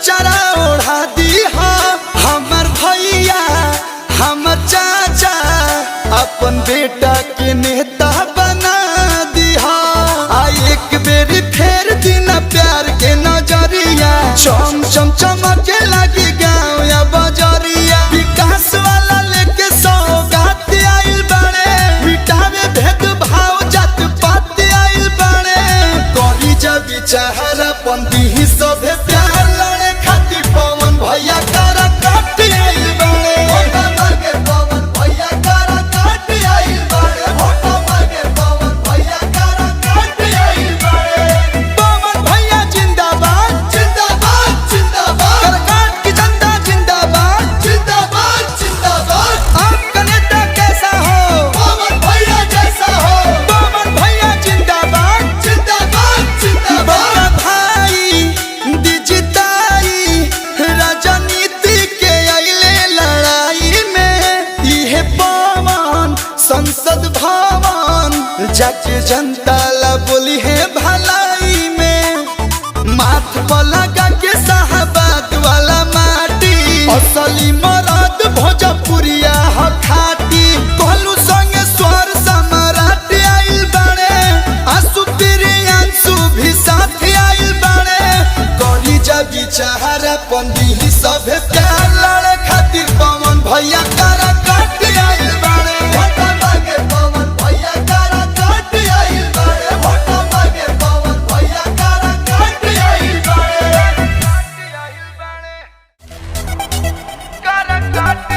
अचरा ओढ़ा दी हमर भैया हमर चाचा अपन बेटा के नेता बना दी एक बेरी फेर दिन प्यार के नजरिया चम चम चमके लगी गाँव या बजरिया विकास वाला लेके सौगात आइल बड़े मिटावे भेद भाव जात पात आइल बड़े करी जब चाहरा पंदी ही सभे प्यार लड़े खातिर पवन भैया करा काट आइल बड़े पवन भैया करा काट आइल बड़े पवन भैया करा काट आइल बड़े पवन भैया जिंदाबाद जिंदाबाद जिंदाबाद करकाट की जनता जिंदाबाद जिंदाबाद जिंदाबाद आपका नेता कैसा हो पवन भैया जैसा हो पवन भैया जिंदाबाद जिंदाबाद जिंदाबाद भाई दिजिताई राजनीति के अइले लड़ाई में इहे पवन संसद भवन जाके जनता ला बोली है भलाई में माथ पर लगा के साहबाद वाला माटी असली मरद भोजपुरिया ह खाटी कहलू संगे स्वर सम्राट आइल बड़े आंसू प्रियांशु भी साथ आइल बड़े करी जब चाहरा पंदी ही सभे प्यार लड़े खातिर पवन भैया करा काट आइल बड़े पवन भैया करा काट आइल बड़े पवन भैया करा काट आइल बड़े करा काट